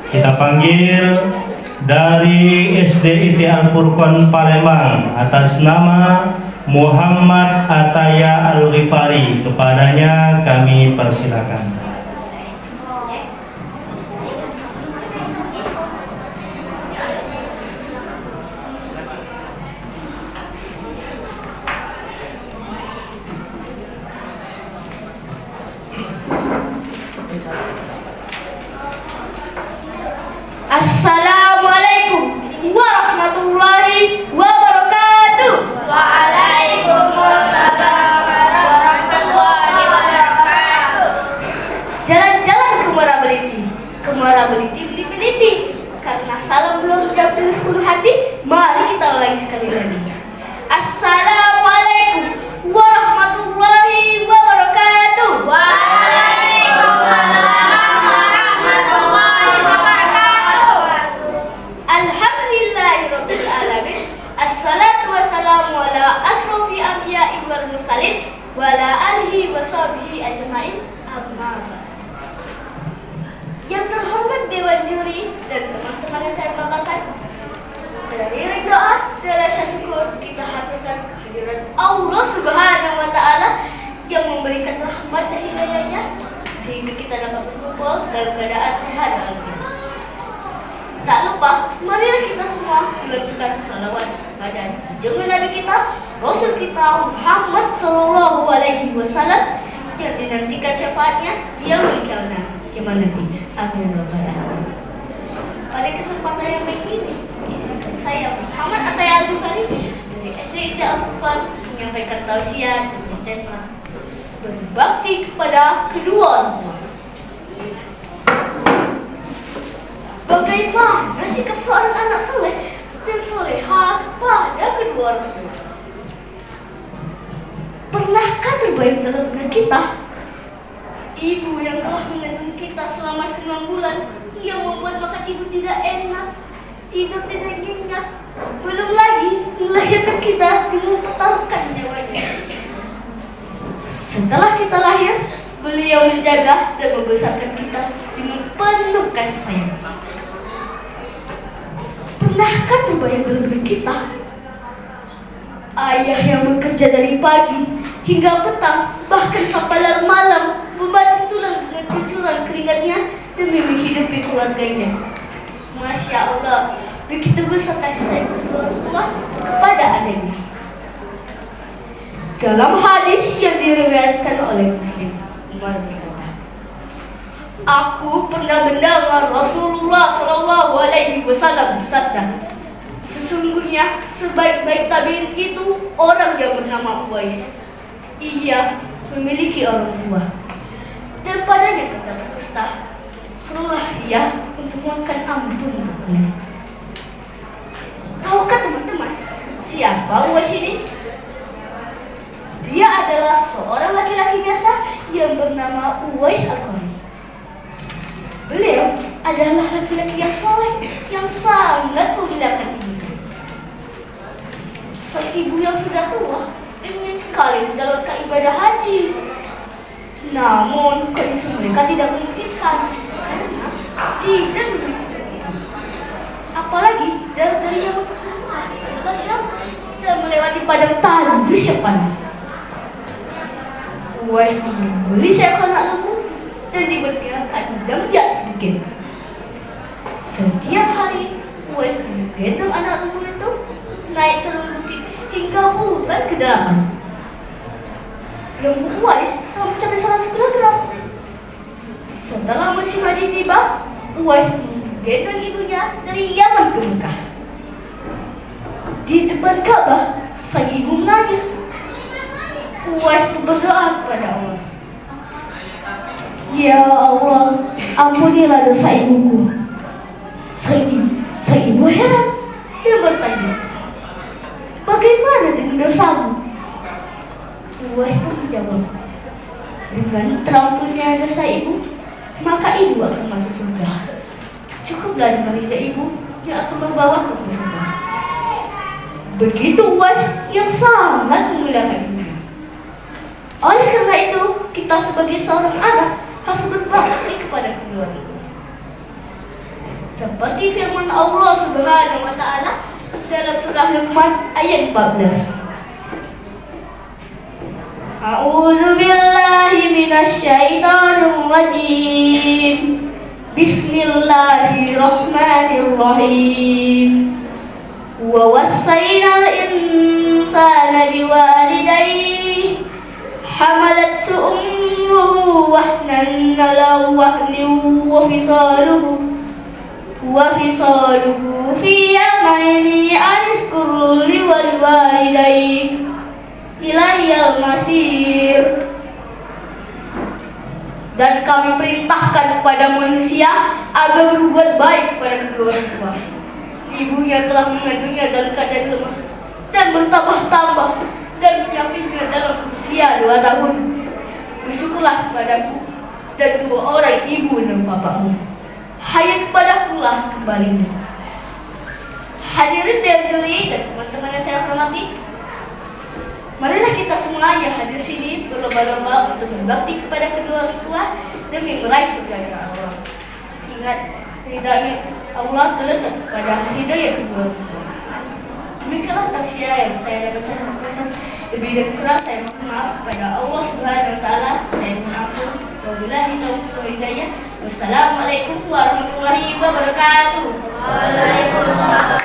Kita panggil dari SDIT Al-Furqon Palembang atas nama Muhammad Ataya Al-Ghifari. Kepadanya kami persilakan. Assalamualaikum warahmatullahi wabarakatuh. Waalaikumsalam warahmatullahi wabarakatuh. Jalan-jalan ke Muara Beliti beli peniti. Karena salam belum mencapai 10 hati, mari kita ulangi sekali lagi. Assalamualaikum warahmatullahi wabarakatuh. Waalaikumsalam warahmatullahi wabarakatuh. Alhamdulillahirabbil alamin. Assalatu wassalamu ala asrofi anbiya'i wal mursalin wa ala alihi wa sahbihi ajma'in. Amma ba'd. Yang terhormat Dewan Juri dan teman-teman yang saya banggakan, dari doa dan rasa syukur kita haturkan kehadiran Allah Subhanahu wa Ta'ala yang memberikan rahmat dan hidayahnya sehingga kita dapat berkumpul dalam keadaan sehat dan walafiat. Tak lupa, marilah kita semua melanjutkan salawat pada junjungan Nabi kita, Rasul kita Muhammad Sallallahu Alaihi Wasallam yang dinantikan syafaatnya yang memiliki kiamat nanti. Amin ya rabbal alamin. Pada kesempatan yang baik ini, izinkan saya Muhammad Ataya Al-Ghifari dari SDIT Al-Furqon menyampaikan tausiah dengan tema berbakti kepada kedua orang tua. Bagaimana sikap seorang anak soleh dan soleha kepada kedua orang tua? Pernahkah terbayang dalam benak kita ibu yang telah mengandung kita selama 9 bulan yang membuat makan ibu tidak enak, tidur tidak nyenyak, belum lagi melahirkan kita dengan pertaruhkan nyawanya. Setelah kita lahir, beliau menjaga dan membesarkan kita dengan penuh kasih sayang. Pernahkah terbayang dalam benak kita ayah yang bekerja dari pagi hingga petang, bahkan sampai larut malam, membanting tulang dengan cucuran keringatnya demi menghidupi keluarganya. Masya Allah, begitu besar kasih sayang kedua orang tua kepada anaknya. Dalam hadis yang diriwayatkan oleh Muslim, Umar berkata, "Aku pernah mendengar Rasulullah Shallallahu Alaihi Wasallam bersabda, sesungguhnya sebaik-baik tabiin itu orang yang bernama Uwais. Ia memiliki orang tua dan padanya kata berdusta. Suruhlah ia untuk mohonkan ampun untuknya." Tahukah teman-teman siapa Uwais ini? Dia adalah seorang laki-laki biasa yang bernama Uwais Al-Qarni. Beliau adalah laki-laki yang soleh yang sangat memuliakan ibunya. Sang ibu yang sudah tua ingin sekali menjalankan ibadah haji. Namun kondisi mereka tidak memungkinkan karena tidak memiliki cukup. Apalagi jarak dari yang sangat jauh dan melewati padang tandus yang panas. Uwais membeli seekor anak lembu dan diberikan dam di atas bukit. Setiap hari Uwais menggendong anak lembu itu naik turun bukit hingga bulan ke-8. Lembu Uwais telah mencapai 100 kg. Setelah musim haji tiba, Uwais menggendong ibunya dari Yaman ke Mekah. Di depan Ka'bah, sang ibu menangis. Uwais berdoa kepada Allah, "Ya Allah, ampunilah dosa ibuku." Sang ibu heran dan bertanya, "Bagaimana dengan dosamu?" Uwais pun menjawab, "Dengan terampunnya dosa ibu, maka ibu akan masuk surga. Cukuplah dengan ridha ibu yang akan membawa ke surga." Begitu Uwais yang sangat memuliakan ibu. Oleh karena itu, kita sebagai seorang anak harus berbakti kepada kedua orang tua. Seperti firman Allah Subhanahu wa taala dalam surah Luqman ayat 14. A'udzu billahi minasy syaithanir rajim. Bismillahirrahmanirrahim. Wa wassaynal insana biwalidayhi hamalathu ummuhu wahnan 'ala wahnin wa fisaluhu fi yawmayni anishkur li walidayhi ilayyal masir. Dan kami perintahkan kepada manusia agar berbuat baik kepada kedua orang tua. Ibunya telah mengandungnya dalam keadaan lemah dan bertambah-tambah dan menyampainya dalam usia 2 tahun. Bersyukurlah kepadaku dan kedua orang ibu dan bapakmu. Hanya kepadakulah kembalimu. Hadirin dan juri dan teman-teman yang saya hormati, marilah kita semua yang hadir sini berlomba-lomba untuk berbakti kepada kedua orang tua demi meraih surga Allah. Ingat, ridha Allah terletak pada hidayah kedua orang tua. Demikianlah tausiah yang saya dapat sampaikan. Lebih dan kurang saya mohon maaf kepada Allah Subhanahu wa taala. Saya mohon ampun. Wabillahi taufiq wal hidayah. Wassalamualaikum warahmatullahi wabarakatuh. Waalaikumsalam.